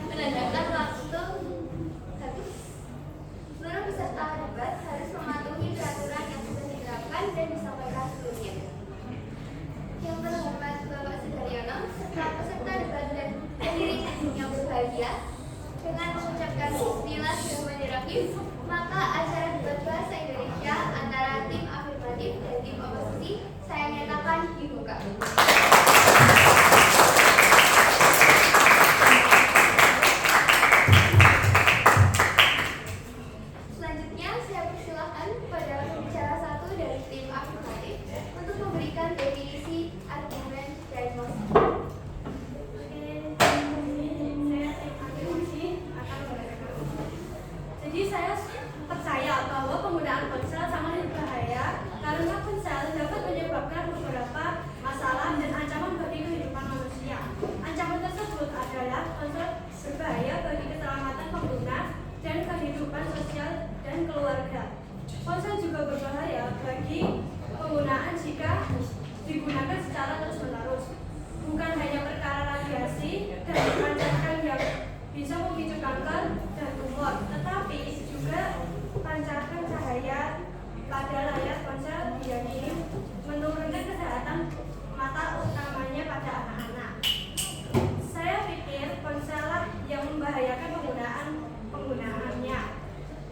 Menandakan waktu habis. Seluruh peserta debat harus mematuhi peraturan yang sudah diterapkan dan disampaikan seluruhnya. Yang terhormat Bapak Sudaryono serta peserta debat dan hadirin yang berbahagia, dengan mengucapkan Bismillahirrahmanirrahim, maka acara debat bahasa Indonesia antara tim afirmatif dan tim oposisi saya nyatakan dibuka. Selanjutnya saya persilahkan kepada pembicara satu dari tim afirmatif untuk memberikan definisi argumen dan mosi. Jadi saya percaya bahwa penggunaan ponsel sangat berbahaya karena ponsel dapat menyebabkan beberapa masalah dan ancaman bagi kehidupan manusia. Ancaman tersebut adalah ponsel berbahaya bagi keselamatan pengguna dan kehidupan sosial dan keluarga. Ponsel juga berbahaya bagi penggunaan jika digunakan secara terus-menerus. Bukan hanya perkara radiasi dan pancaran yang bisa memicu kanker dan tumor, tetapi juga pancaran cahaya pada layar ponsel diyakini menurunkan kesehatan mata utamanya pada anak-anak. Saya pikir ponsellah yang membahayakan penggunaannya.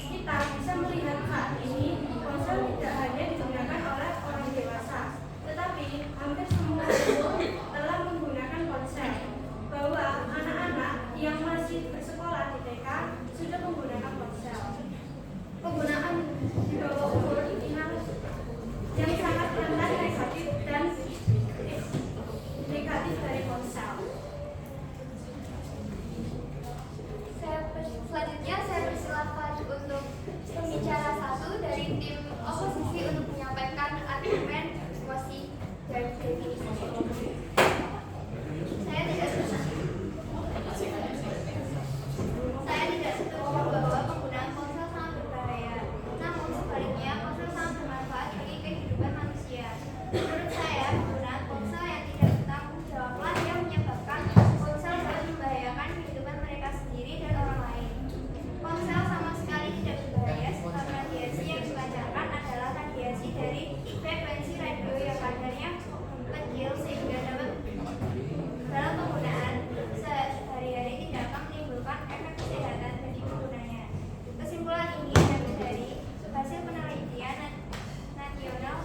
Kita bisa melihat saat ini ponsel tidak hanya digunakan oleh orang dewasa, tetapi hampir semua telah menggunakan ponsel. Bahwa anak-anak yang masih bersekolah di TK sudah menggunakan ponsel. Penggunaan di bawah umur yang sangat rendah negatif dan negatif dari ponsel. Selanjutnya saya persilahkan untuk pembicara satu dari tim oposisi untuk menyampaikan argumen, mosi, dan definisi. Saya tidak setuju bahwa penggunaan ponsel sangat berbahaya. Namun sebaliknya ponsel sangat bermanfaat bagi kehidupan manusia. Menurut saya, penggunaan ponsel yang tidak bertanggung jawablah yang menyebabkan ponsel dapat membahayakan kehidupan mereka sendiri dan orang lain. Ponsel sama sekali tidak berbahaya sebab radiasi yang dipancarkan adalah radiasi dari frekuensi radio yang kadarnya kecil sehingga dapat dalam penggunaan sehari-hari tidak akan menimbulkan efek kesehatan bagi penggunanya. Kesimpulan ini diambil dari hasil penelitian National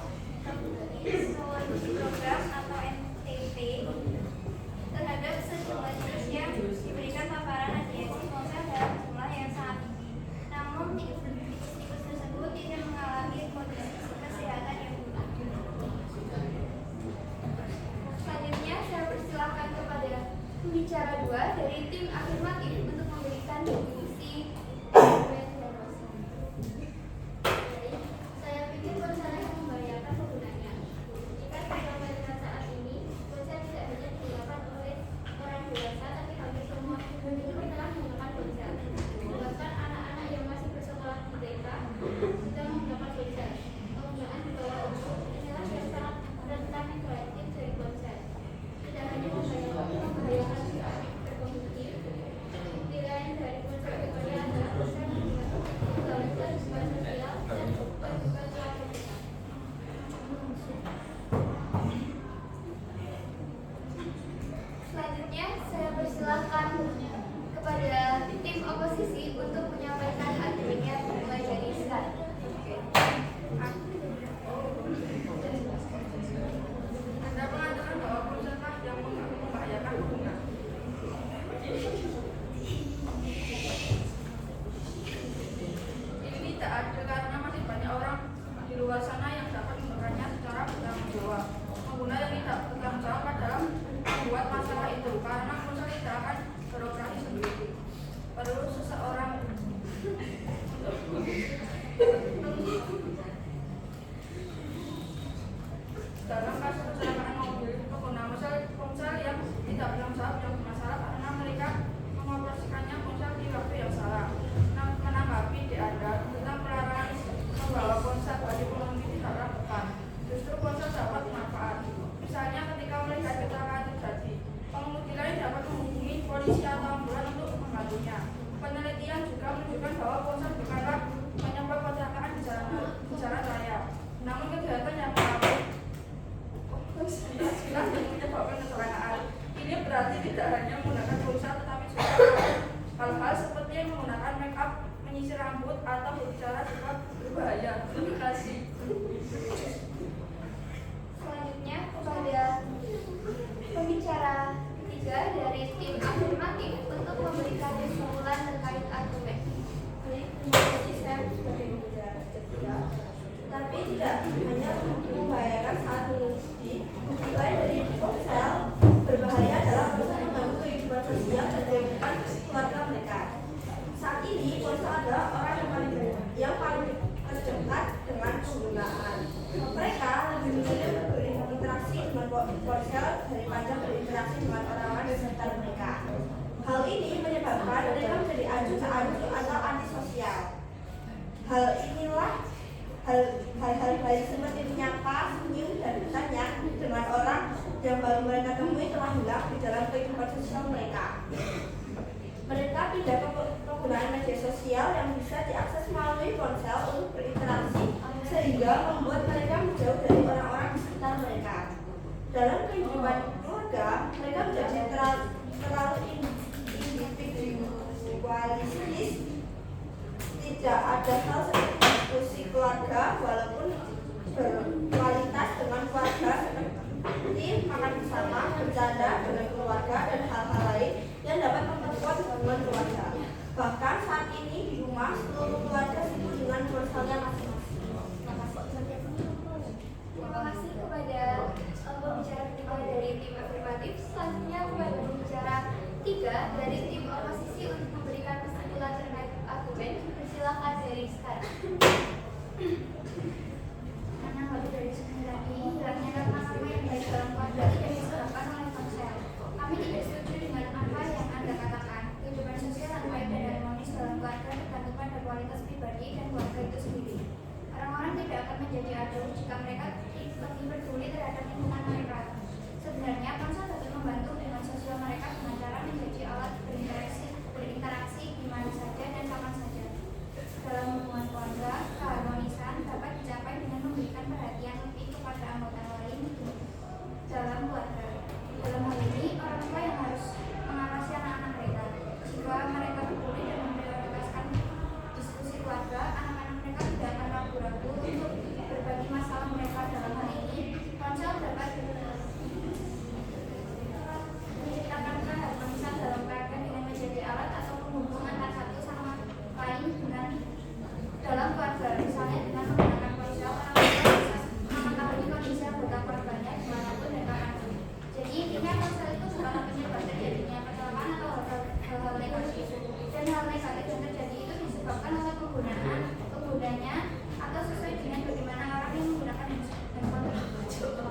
Toxicology Program atau NTP terhadap sejumlah jenis yang diberikan paparan radiasi ponsel dalam jumlah yang sangat tinggi. Namun tikus-tikus tersebut tidak mengalami kondisi kesehatan yang buruk. Selanjutnya saya persilahkan kepada pembicara dua dari tim afirmatif untuk memberikan definisi argumen dan mosi. Saya pikir ponsel yang membahayakan penggunanya. Jika sampai dengan saat ini, ponsel tidak hanya digunakan oleh orang dewasa, tapi hampir semua pengunjung telah menggunakan ponsel. Bahkan anak-anak yang masih bersekolah di TK sudah menggunakan ponsel. Penggunaan di bawah umur inilah yang sangat rentan negatif dari ponsel. Tidak hanya membahayakan berkognitif, nilai dari ponsel adalah atau berbicara dengan berbahaya. Terima kasih. Selanjutnya kepada pembicara ketiga dari tim afirmatif untuk memberikan kesimpulan terkait argumen. Terima kasih, saya sebagai pembicara ketiga. Tapi tidak hanya membahayakan saat mengisi, selain dari ponsel berbahaya dalam proses mengganggu kehidupan sosial dan kehidupan keluarga mereka. Saat ini ponsel adalah orang yang paling terdekat dengan penggunaan. Mereka lebih memilih berinteraksi dengan ponsel daripada berinteraksi dengan orang-orang di sekitar mereka. Hal ini menyebabkan mereka menjadi acuh atau antisosial. Hal-hal baik seperti menyapa, senyum, dan bertanya dengan orang yang baru mereka temui telah hilang di dalam kehidupan sosial mereka. Mereka tidak penggunaan media sosial yang bisa diakses melalui ponsel untuk berinteraksi, sehingga membuat mereka menjauh dari orang-orang di sekitar mereka. Dalam kehidupan keluarga, mereka menjadi terlalu individualistis. Tidak ada hal seperti diskusi keluarga, walaupun berkualitas dengan keluarga, seperti makan bersama, bercanda dengan keluarga, dan hal-hal lain yang dapat memperkuat hubungan keluarga. Bahkan saat ini di rumah, seluruh keluarga sibuk dengan ponselnya masing-masing. Terima kasih kepada pembicara ketiga dari tim afirmatif. Selanjutnya kepada pembicara tiga dari tim oposisi untuk memberikan kesimpulan terkait argumen. Silakan dari sekarang. Karena lebih dari sebenarnya ini hilangnya norma-norma yang baik dalam keluarga tidak disebabkan oleh ponsel. Kami tidak setuju dengan apa yang Anda katakan. Kehidupan sosial yang baik dan harmonis dalam keluarga tergantung pada kualitas pribadi dan keluarga itu sendiri. Orang-orang tidak akan menjadi aduh jika mereka lebih peduli terhadap lingkungan mereka. Sebenarnya ponsel dapat membantu dengan sosial mereka dengan cara menjadi alat berinteraksi di mana saja dan kapan saja. Dalam hubungan keluarga, keharmonisan dapat dicapai dengan memberikan perhatian lebih kepada anggota lain dalam keluarga. Dalam hal ini, orang tua yang harus mengawasi anak-anak mereka. Jika mereka peduli dan memprioritaskan diskusi keluarga, anak-anak mereka tidak akan ragu-ragu untuk berbagi masalah mereka. Dalam hal ini, ponsel dapat menciptakan keharmonisan dalam keluarga dengan menjadi alat atau penghubung antara satu sama lain dengan dalam keluarga. Misalnya dengan menggunakan ponsel, orang tua bisa mengetahui kondisi anggota keluarganya dimanapun dan kapanpun. Jadi intinya ponsel itu bukanlah penyebab terjadinya kecelakaan atau hal-hal negatif. Dan hal negatif yang terjadi itu disebabkan oleh penggunanya atau sesuai dengan bagaimana orang yang menggunakan handphone tersebut.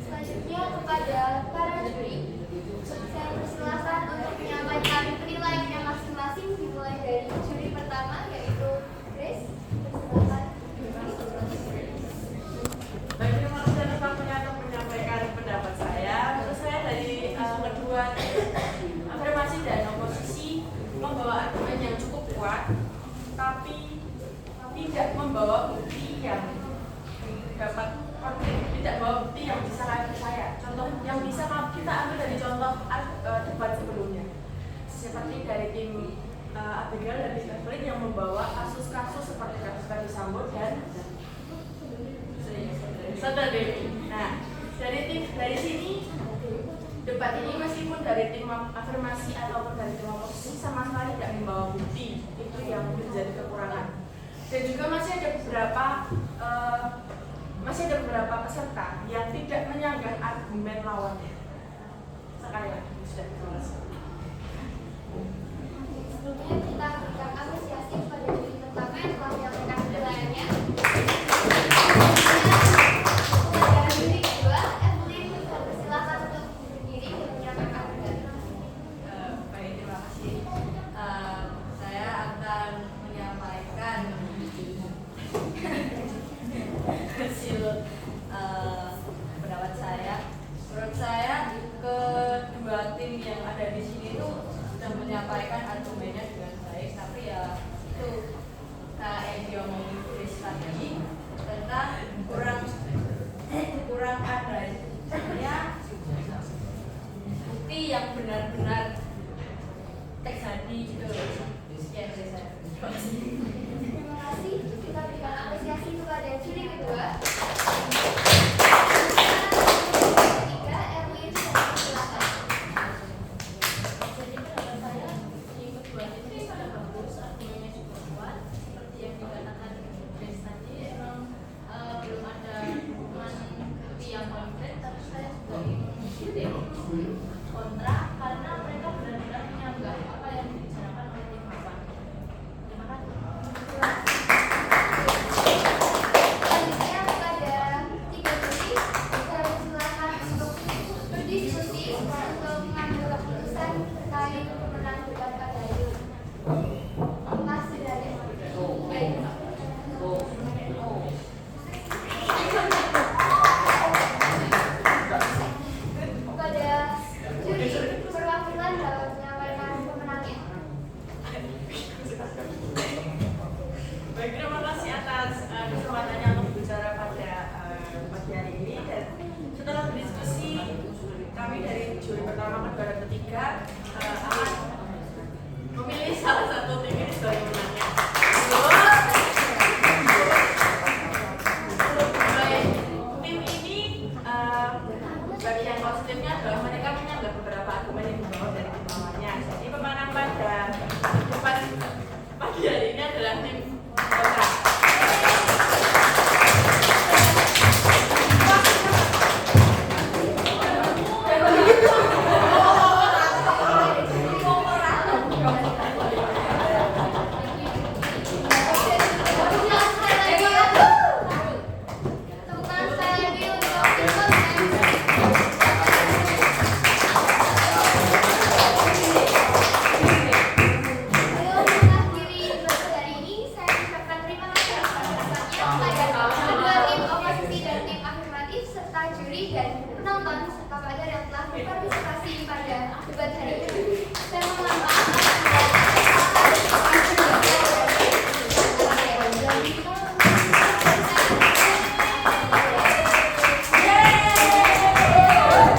Selanjutnya kepada para juri, saya persilahkan untuk menyampaikan penilaiannya masing-masing, dimulai dari juri pertama yaitu Grace. Persilahkan. Baik, terima kasih atas waktunya untuk menyampaikan pendapat saya. Menurut saya dari kedua afirmasi dan oposisi membawa argumen yang cukup kuat, tapi tidak membawa bukti yang dapat tidak membawa bukti yang bisa kalian percaya. Contoh yang bisa kita ambil dari contoh debat sebelumnya, seperti dari tim Abigail dan tim Evelyn yang membawa kasus-kasus seperti kasus Ferdy Sambo dan Sandra Dewi. Nah, dari sini debat ini meskipun dari tim afirmasi ataupun dari tim oposisi sama sekali tidak membawa bukti, itu yang menjadi kekurangan. Dan juga masih ada beberapa peserta yang tidak menyanggah argumen lawannya. Sekali lagi sudah terima. Sebelumnya kita berikan apresiasi kepada juri pertama yang telah menyampaikan penilaiannya. Kepada juri kedua, Evelyn persilahkan untuk berdiri dan menyampaikan pendapat. Baik, terima kasih. Saya akan menyampaikan hasil pendapat saya. Menurut saya kedua tim yang ada di sini itu sudah menyampaikan argumennya dengan baik, tapi ya itu yang diomongin Chris tadi tentang kurang ada bukti yang benar-benar terjadi gitu. Sekian dari saya. Terima kasih. Kita berikan apresiasi kepada juri kedua. Ketiga, Erwin, silakan. Jadi pendapat saya yang kedua itu pada bagus, argumennya juga kuat. Seperti yang dikatakan Grace tadi, emang belum ada hukuman bukti yang konkret, tapi saya juga ingin positif kontra karena mereka benar-benar menyanggah apa yang dibicarakan oleh tim Bapak. Terima kasih. Selanjutnya kepada tiga juri, saya silakan untuk berdiskusi untuk mengambil keputusan terkait pemenang debat pada hari ini. Mas Sudaryo. Baik. Kepada juri perwakilan dapat menyampaikan pemenangnya. Baik, terima kasih atas kesempatannya untuk bicara pada pagi hari ini. Dan setelah berdiskusi, kami dari juri pertama, kedua, dan ketiga akan memilih salah satu tim ini sebagai pemenangnya. Baik, tim ini bagian positifnya adalah mereka menyanggah beberapa argumen yang dibawa dari tim lawannya. Jadi pemenang pada debat pagi hari ini adalah tim Kota. Dan penonton serta pelajar yang telah berpartisipasi